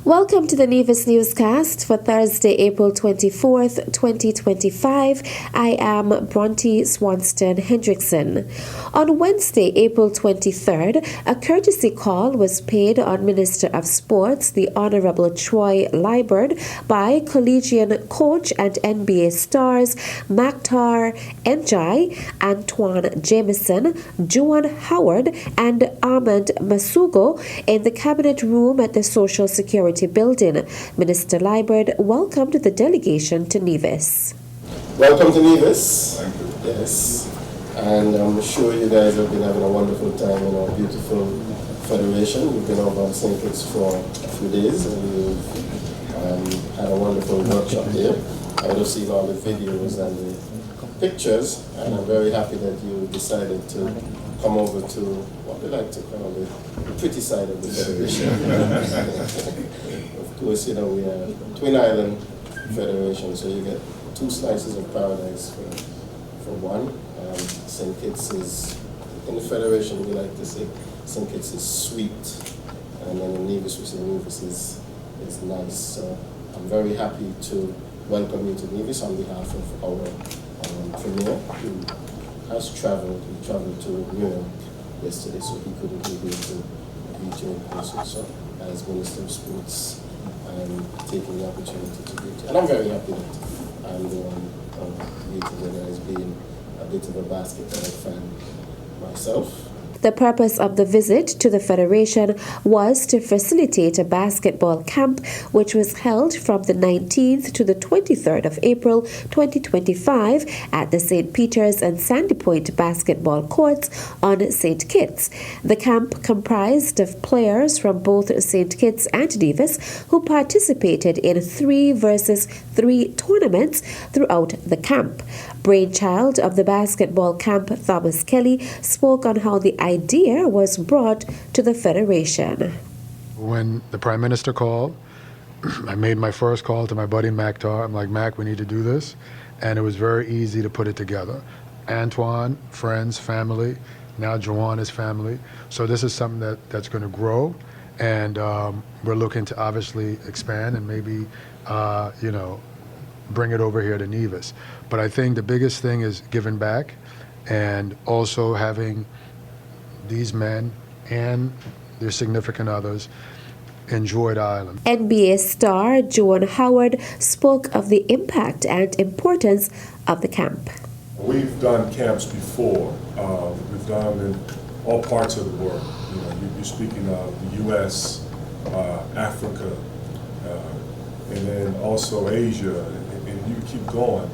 Welcome to the Nevis Newscast for Thursday, April 24th, 2025. I am Bronte Swanston Hendrickson. On Wednesday, April 23rd, a courtesy call was paid on Minister of Sports, the Honorable Troy Liburd, by collegiate coach and NBA stars Maktar Njai, Antoine Jameson, Joan Howard, and Ahmed Masugo in the Cabinet Room at the Social Security Building. Minister Liburd welcomed the delegation to Nevis. Welcome to Nevis. Thank you. Yes, and I'm sure you guys have been having a wonderful time in our beautiful federation. We've been over on St. Kitts for a few days and we've had a wonderful workshop here. I would have seen all the videos and the pictures, and I'm very happy that you decided to come over to what we like to call the pretty side of the federation. Of course, you know, we are Twin Island Federation, so you get two slices of paradise for one. St. Kitts is, in the federation, we like to say St. Kitts is sweet, and then in Nevis we say Nevis is nice. So I'm very happy to welcome you to Nevis on behalf of our Premier, who has traveled. He traveled to New York yesterday, so he couldn't be here to greet you in person. So, as Minister of Sports, I'm taking the opportunity to greet you. And I'm very happy that I'm the one greeting you guys, being a bit of a basketball fan myself. The purpose of the visit to the Federation was to facilitate a basketball camp which was held from the 19th to the 23rd of April 2025 at the St. Peter's and Sandy Point basketball courts on St. Kitts. The camp comprised of players from both St. Kitts and Nevis who participated in 3 versus 3 tournaments throughout the camp. Brainchild of the basketball camp, Thomas Kelly, spoke on how the idea was brought to the Federation. When the Prime Minister called, I made my first call to my buddy Maktar. I'm like, Mac, we need to do this. And it was very easy to put it together. Antoine, friends, family, now Joanne is family. So this is something that's going to grow. And we're looking to obviously expand and maybe, bring it over here to Nevis. But I think the biggest thing is giving back and also having these men and their significant others enjoy the island. NBA star Joan Howard spoke of the impact and importance of the camp. We've done camps before. We've done in all parts of the world. You know, you're speaking of the U.S., Africa, and then also Asia, and you keep going.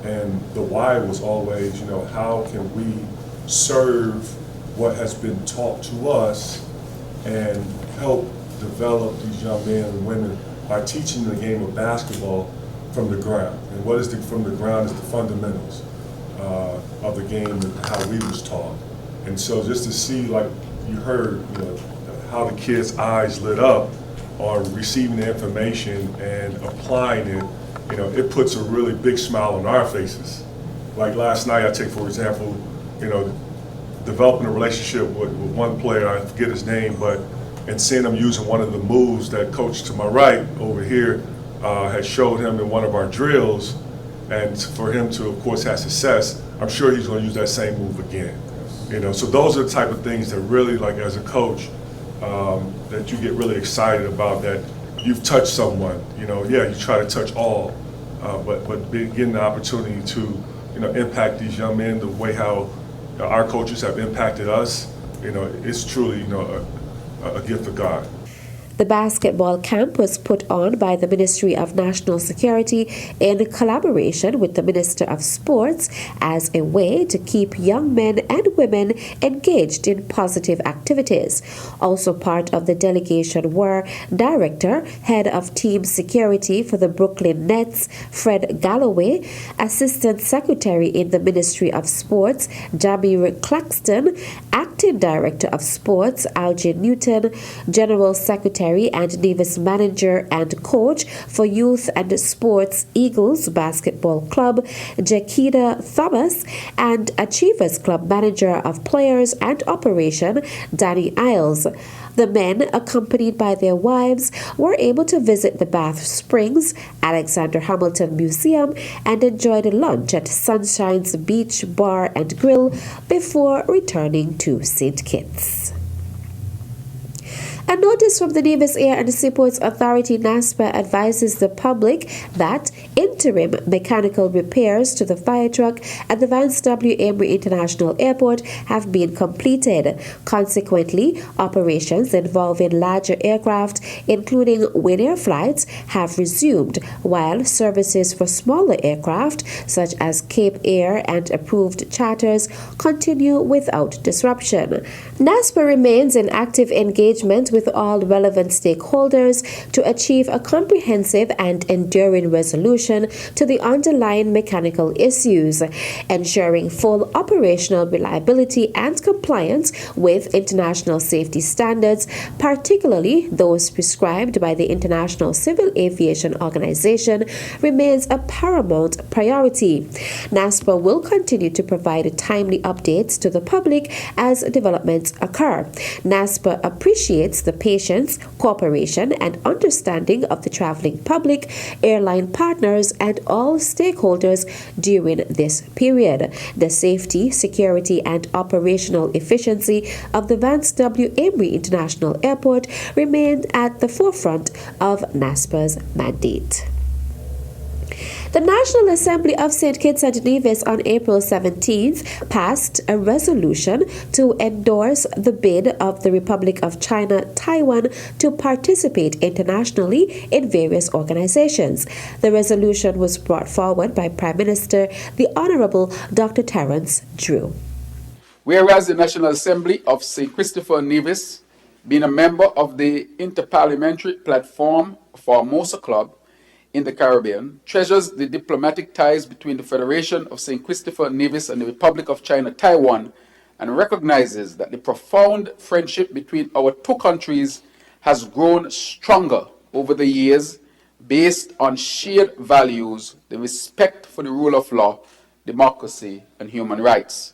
And the why was always, how can we serve what has been taught to us and help develop these young men and women by teaching the game of basketball from the ground. And what is from the ground is the fundamentals of the game and how we was taught. And so just to see, like you heard, how the kids' eyes lit up on receiving the information and applying it, it puts a really big smile on our faces. Like last night, I take, for example, developing a relationship with one player, I forget his name, and seeing him using one of the moves that coach to my right over here had showed him in one of our drills, and for him to, of course, have success, I'm sure he's going to use that same move again. So those are the type of things that really, like as a coach, that you get really excited about, that you've touched someone. You try to touch all, but getting the opportunity to, impact these young men the way how our coaches have impacted us, it's truly, a gift of God. The basketball camp was put on by the Ministry of National Security in collaboration with the Minister of Sports as a way to keep young men and women engaged in positive activities. Also part of the delegation were Director, Head of Team Security for the Brooklyn Nets, Fred Galloway, Assistant Secretary in the Ministry of Sports, Jamir Claxton, Acting Director of Sports, Algin Newton, General Secretary Secretary and Nevis Manager and Coach for Youth and Sports Eagles Basketball Club, Jakita Thomas, and Achievers Club Manager of Players and Operation, Danny Isles. The men, accompanied by their wives, were able to visit the Bath Springs, Alexander Hamilton Museum, and enjoyed lunch at Sunshine's Beach Bar and Grill before returning to St. Kitts. A notice from the Nevis Air and Seaports Authority NASPA advises the public that interim mechanical repairs to the fire truck at the Vance W. Amory International Airport have been completed. Consequently, operations involving larger aircraft, including Wing Air flights, have resumed, while services for smaller aircraft, such as Cape Air and approved charters, continue without disruption. NASPA remains in active engagement with all relevant stakeholders to achieve a comprehensive and enduring resolution to the underlying mechanical issues, ensuring full operational reliability and compliance with international safety standards, particularly those prescribed by the International Civil Aviation Organization, remains a paramount priority. NASPA will continue to provide timely updates to the public as developments occur. NASPA appreciates the patience, cooperation, and understanding of the traveling public, airline partners, and all stakeholders during this period. The safety, security, and operational efficiency of the Vance W. Amory International Airport remained at the forefront of NASPA's mandate. The National Assembly of St. Kitts and Nevis on April 17th passed a resolution to endorse the bid of the Republic of China, Taiwan, to participate internationally in various organizations. The resolution was brought forward by Prime Minister, the Honorable Dr. Terence Drew. Whereas the National Assembly of St. Christopher Nevis, being a member of the Interparliamentary Platform for Formosa Club, in the Caribbean, treasures the diplomatic ties between the Federation of St. Christopher Nevis and the Republic of China, Taiwan, and recognizes that the profound friendship between our two countries has grown stronger over the years based on shared values, the respect for the rule of law, democracy, and human rights.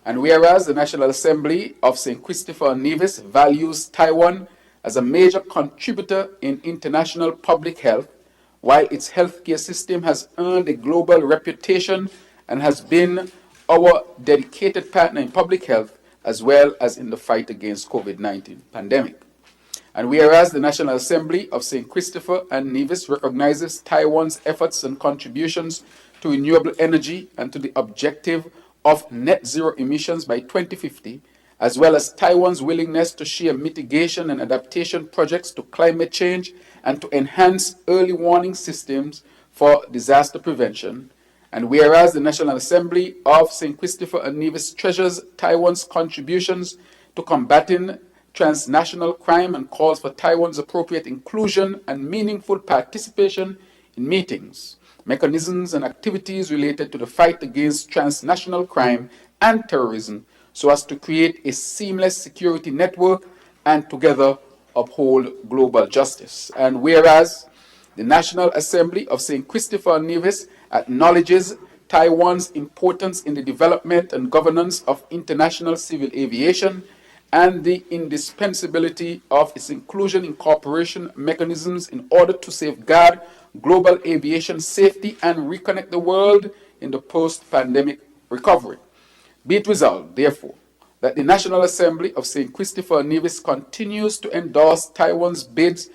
And whereas the National Assembly of St. Christopher Nevis values Taiwan as a major contributor in international public health, while its healthcare system has earned a global reputation and has been our dedicated partner in public health as well as in the fight against COVID-19 pandemic. And whereas the National Assembly of St. Christopher and Nevis recognizes Taiwan's efforts and contributions to renewable energy and to the objective of net zero emissions by 2050, as well as Taiwan's willingness to share mitigation and adaptation projects to climate change and to enhance early warning systems for disaster prevention. And whereas the National Assembly of St. Christopher and Nevis treasures Taiwan's contributions to combating transnational crime and calls for Taiwan's appropriate inclusion and meaningful participation in meetings, mechanisms, and activities related to the fight against transnational crime and terrorism, so as to create a seamless security network and together uphold global justice. And whereas the National Assembly of St. Christopher and Nevis acknowledges Taiwan's importance in the development and governance of international civil aviation and the indispensability of its inclusion in cooperation mechanisms in order to safeguard global aviation safety and reconnect the world in the post-pandemic recovery. Be it resolved, therefore, that the National Assembly of St. Christopher and Nevis continues to endorse Taiwan's bids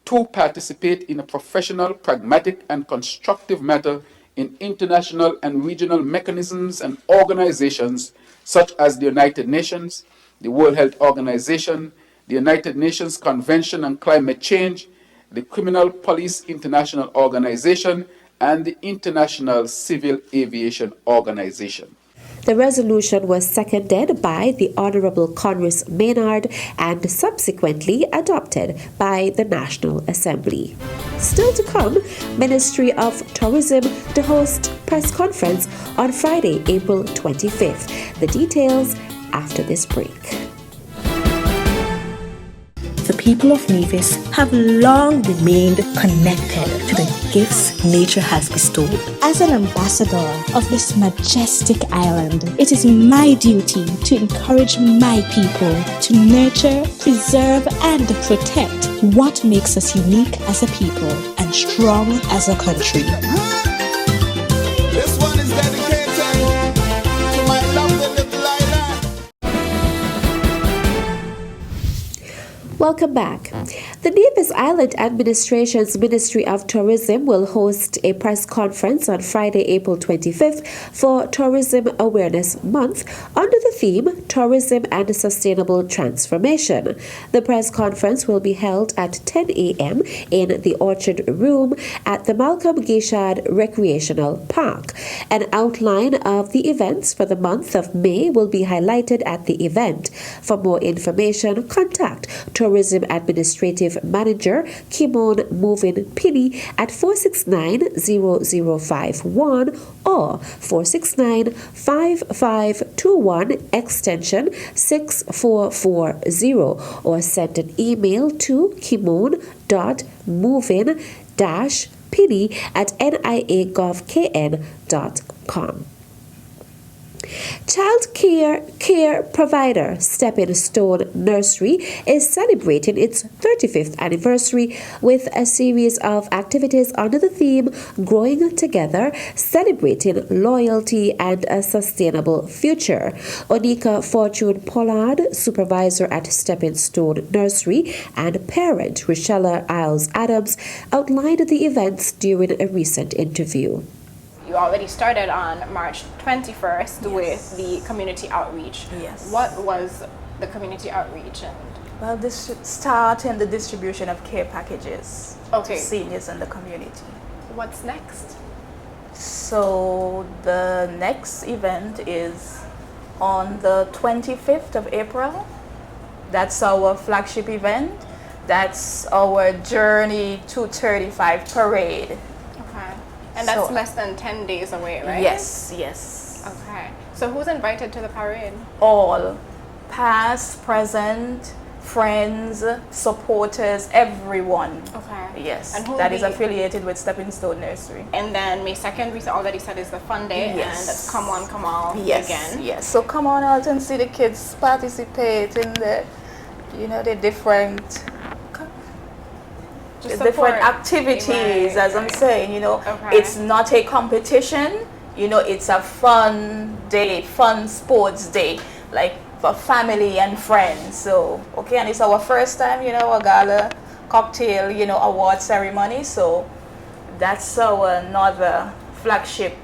to participate in a professional, pragmatic, and constructive manner in international and regional mechanisms and organizations such as the United Nations, the World Health Organization, the United Nations Convention on Climate Change, the Criminal Police International Organization, and the International Civil Aviation Organization. The resolution was seconded by the Honorable Congress Maynard and subsequently adopted by the National Assembly. Still to come, Ministry of Tourism to host press conference on Friday, April 25th. The details after this break. the people of Nevis have long remained connected to the gifts nature has bestowed. As an ambassador of this majestic island, it is my duty to encourage my people to nurture, preserve, and protect what makes us unique as a people and strong as a country. This one is dedicated to my lovely little island. Welcome back. The Nevis Island Administration's Ministry of Tourism will host a press conference on Friday, April 25th for Tourism Awareness Month under the theme Tourism and Sustainable Transformation. The press conference will be held at 10 a.m. in the Orchard Room at the Malcolm Gishad Recreational Park. An outline of the events for the month of May will be highlighted at the event. For more information, contact Tourism Administrative Manager Kimon Movin Pini at 469-0051 or 469-5521 extension 6440 or send an email to kimon.movin-pini@niagovkn.com. Child care provider Stepping Stone Nursery is celebrating its 35th anniversary with a series of activities under the theme Growing Together, Celebrating Loyalty and a Sustainable Future. Onika Fortune Pollard, supervisor at Stepping Stone Nursery, and parent Rochella Isles Adams outlined the events during a recent interview. You already started on March 21st with the community outreach. Yes. What was the community outreach? Well, this should start in the distribution of care packages to seniors in the community. What's next? So the next event is on the 25th of April. That's our flagship event. That's our Journey 235 parade. Okay. And that's less than 10 days away, right? Yes, yes. Okay. So who's invited to the parade? All. Past, present, friends, supporters, everyone. Okay. Yes. And who that is affiliated with Stepping Stone Nursery. And then May 2nd, we already said is the fun day. Yes. And that's come on, come out again. Yes. So come on out and see the kids participate in the, the different activities, as I'm saying, it's not a competition, it's a fun day, fun sports day, like for family and friends. So, and it's our first time, a gala cocktail, award ceremony. So that's our another flagship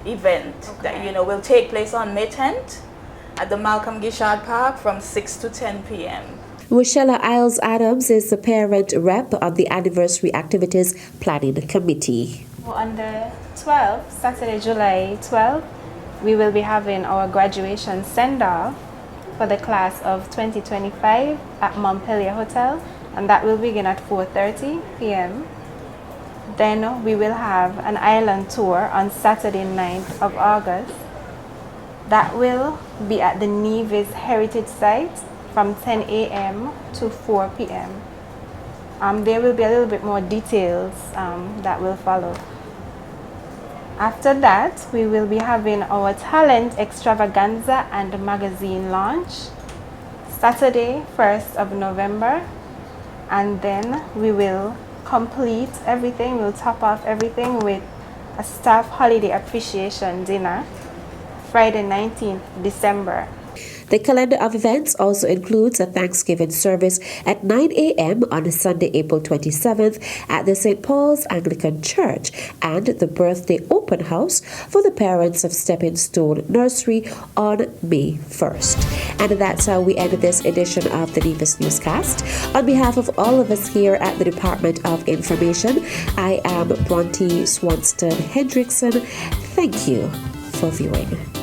event that, will take place on May 10th at the Malcolm Gishad Park from 6 to 10 p.m. Rochella Isles Adams is the parent rep of the Anniversary Activities Planning Committee. On the 12th, Saturday, July 12th, we will be having our graduation send-off for the class of 2025 at Montpelier Hotel, and that will begin at 4:30 p.m. Then we will have an island tour on Saturday, 9th of August. That will be at the Nevis Heritage Site from 10 a.m. to 4 p.m. There will be a little bit more details that will follow. After that, we will be having our talent extravaganza and magazine launch Saturday, 1st of November, and then we will complete everything, we'll top off everything with a staff holiday appreciation dinner Friday, 19th December. The calendar of events also includes a Thanksgiving service at 9 a.m. on Sunday, April 27th at the St. Paul's Anglican Church and the birthday open house for the parents of Stepping Stone Nursery on May 1st. And that's how we end this edition of the Nevis Newscast. On behalf of all of us here at the Department of Information, I am Bronte Swanston Hendrickson. Thank you for viewing.